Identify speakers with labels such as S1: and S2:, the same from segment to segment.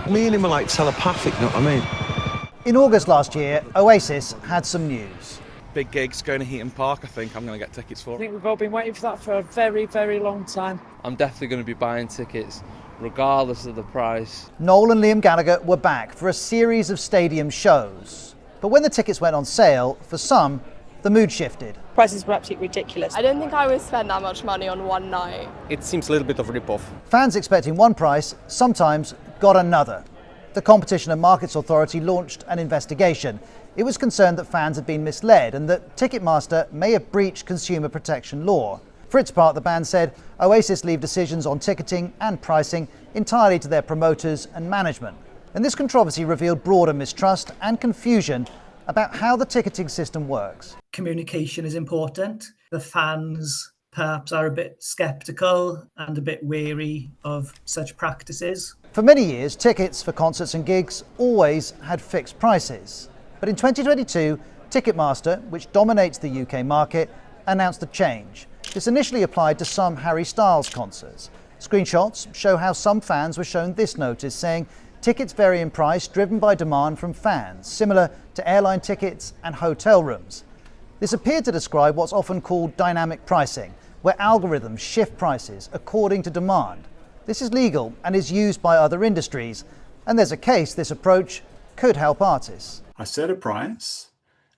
S1: Me and him are like telepathic, you know what I mean?
S2: In August last year, Oasis had some news.
S3: Big gigs going to Heaton Park, I think I'm going to get tickets for.
S4: I think we've all been waiting for that for a very, very long time.
S5: I'm definitely going to be buying tickets, regardless of the price.
S2: Noel and Liam Gallagher were back for a series of stadium shows. But when the tickets went on sale, for some, the mood shifted.
S4: Prices were absolutely ridiculous.
S6: I don't think I would spend that much money on one night.
S7: It seems a little bit of a rip-off.
S2: Fans expecting one price sometimes got another. The Competition and Markets Authority launched an investigation. It was concerned that fans had been misled and that Ticketmaster may have breached consumer protection law. For its part, the band said Oasis leave decisions on ticketing and pricing entirely to their promoters and management. And this controversy revealed broader mistrust and confusion about how the ticketing system works.
S8: Communication is important. The fans perhaps are a bit sceptical and a bit wary of such practices.
S2: For many years, tickets for concerts and gigs always had fixed prices. But in 2022, Ticketmaster, which dominates the UK market, announced a change. This initially applied to some Harry Styles concerts. Screenshots show how some fans were shown this notice saying tickets vary in price driven by demand from fans, similar to airline tickets and hotel rooms. This appeared to describe what's often called dynamic pricing, where algorithms shift prices according to demand. This is legal and is used by other industries, and there's a case this approach could help artists.
S9: I set a price,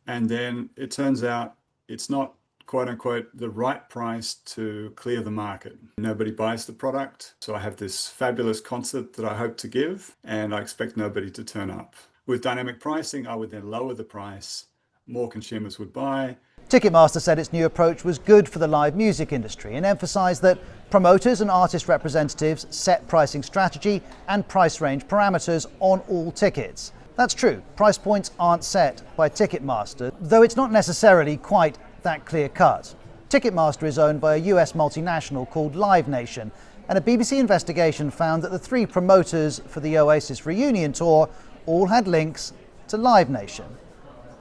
S9: and then it turns out it's not quote unquote the right price to clear the market. Nobody buys the product, so I have this fabulous concert that I hope to give, and I expect nobody to turn up. With dynamic pricing, I would then lower the price, more consumers would buy.
S2: Ticketmaster said its new approach was good for the live music industry and emphasised that promoters and artist representatives set pricing strategy and price range parameters on all tickets. That's true, price points aren't set by Ticketmaster, though it's not necessarily quite that clear-cut. Ticketmaster is owned by a US multinational called Live Nation, and a BBC investigation found that the three promoters for the Oasis reunion tour all had links to Live Nation.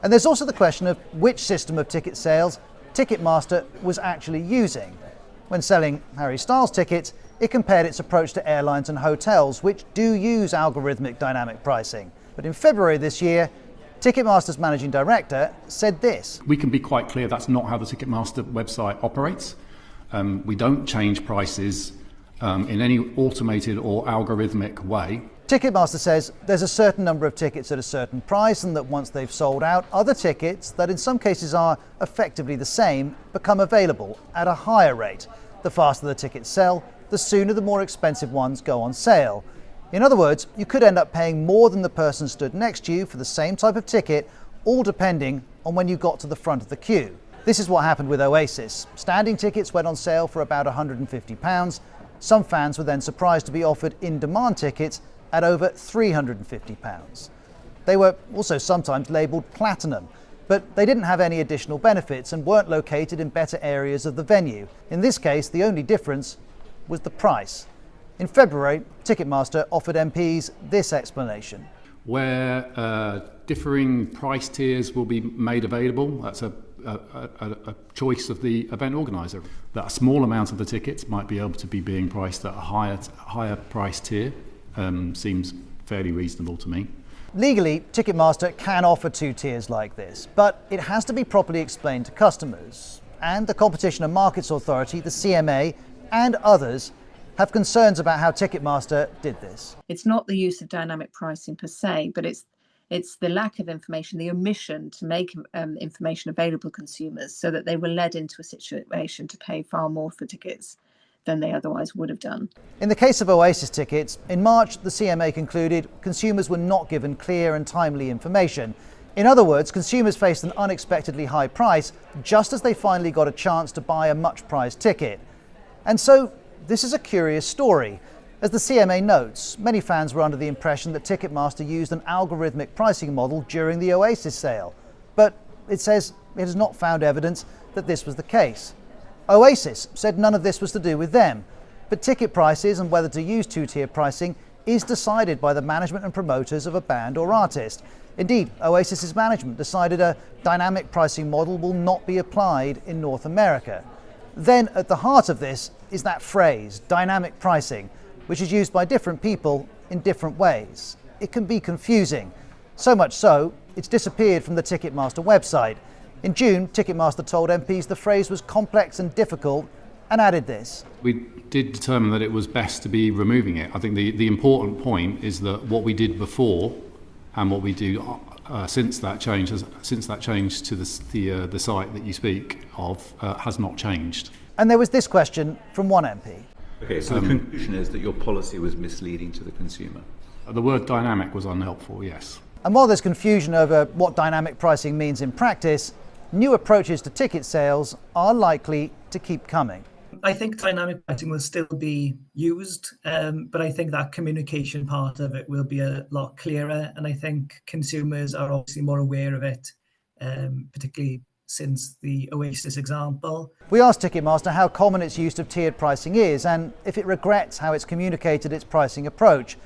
S2: And there's also the question of which system of ticket sales Ticketmaster was actually using. When selling Harry Styles tickets, it compared its approach to airlines and hotels, which do use algorithmic dynamic pricing. But in February this year, Ticketmaster's managing director said this.
S10: We can be quite clear that's not how the Ticketmaster website operates. We don't change prices in any automated or algorithmic way.
S2: Ticketmaster says there's a certain number of tickets at a certain price, and that once they've sold out, other tickets that in some cases are effectively the same become available at a higher rate. The faster the tickets sell, the sooner the more expensive ones go on sale. In other words, you could end up paying more than the person stood next to you for the same type of ticket, all depending on when you got to the front of the queue. This is what happened with Oasis. Standing tickets went on sale for about £150. Some fans were then surprised to be offered in-demand tickets at over £350. They were also sometimes labelled platinum, but they didn't have any additional benefits and weren't located in better areas of the venue. In this case, the only difference was the price. In February, Ticketmaster offered MPs this explanation.
S10: Where differing price tiers will be made available, that's a choice of the event organiser. That a small amount of the tickets might be able to be being priced at a higher price tier seems fairly reasonable to me.
S2: Legally, Ticketmaster can offer two tiers like this, but it has to be properly explained to customers. And the Competition and Markets Authority, the CMA, and others have concerns about how Ticketmaster did this.
S11: It's not the use of dynamic pricing per se, but it's the lack of information, the omission to make information available to consumers so that they were led into a situation to pay far more for tickets than they otherwise would have done.
S2: In the case of Oasis tickets, in March, the CMA concluded consumers were not given clear and timely information. In other words, consumers faced an unexpectedly high price just as they finally got a chance to buy a much-prized ticket. And so, this is a curious story. As the CMA notes, many fans were under the impression that Ticketmaster used an algorithmic pricing model during the Oasis sale. But it says it has not found evidence that this was the case. Oasis said none of this was to do with them, but ticket prices and whether to use two-tier pricing is decided by the management and promoters of a band or artist. Indeed, Oasis's management decided a dynamic pricing model will not be applied in North America. Then at the heart of this is that phrase, dynamic pricing, which is used by different people in different ways. It can be confusing. So much so, it's disappeared from the Ticketmaster website. In June, Ticketmaster told MPs the phrase was complex and difficult and added this.
S10: We did determine that it was best to be removing it. I think the important point is that what we did before and what we do since that change to the site that you speak of has not changed.
S2: And there was this question from one MP.
S7: Okay, so the conclusion is that your policy was misleading to the consumer.
S10: The word dynamic was unhelpful, yes.
S2: And while there's confusion over what dynamic pricing means in practice, new approaches to ticket sales are likely to keep coming.
S8: I think dynamic pricing will still be used, but I think that communication part of it will be a lot clearer, and I think consumers are obviously more aware of it, particularly since the Oasis example.
S2: We asked Ticketmaster how common its use of tiered pricing is and if it regrets how it's communicated its pricing approach.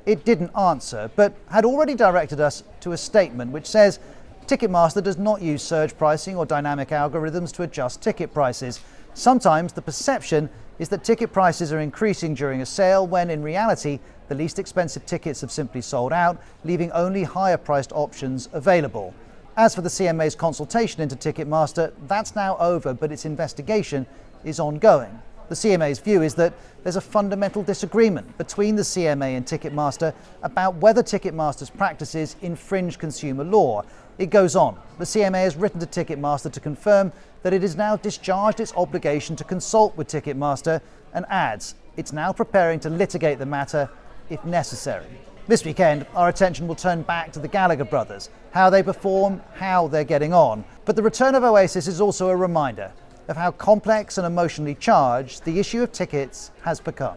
S2: It didn't answer, but had already directed us to a statement which says Ticketmaster does not use surge pricing or dynamic algorithms to adjust ticket prices. Sometimes the perception is that ticket prices are increasing during a sale when in reality the least expensive tickets have simply sold out, leaving only higher priced options available. As for the CMA's consultation into Ticketmaster, that's now over, but its investigation is ongoing. The CMA's view is that there's a fundamental disagreement between the CMA and Ticketmaster about whether Ticketmaster's practices infringe consumer law. It goes on. The CMA has written to Ticketmaster to confirm that it has now discharged its obligation to consult with Ticketmaster and adds it's now preparing to litigate the matter if necessary. This weekend, our attention will turn back to the Gallagher brothers, how they perform, how they're getting on. But the return of Oasis is also a reminder of how complex and emotionally charged the issue of tickets has become.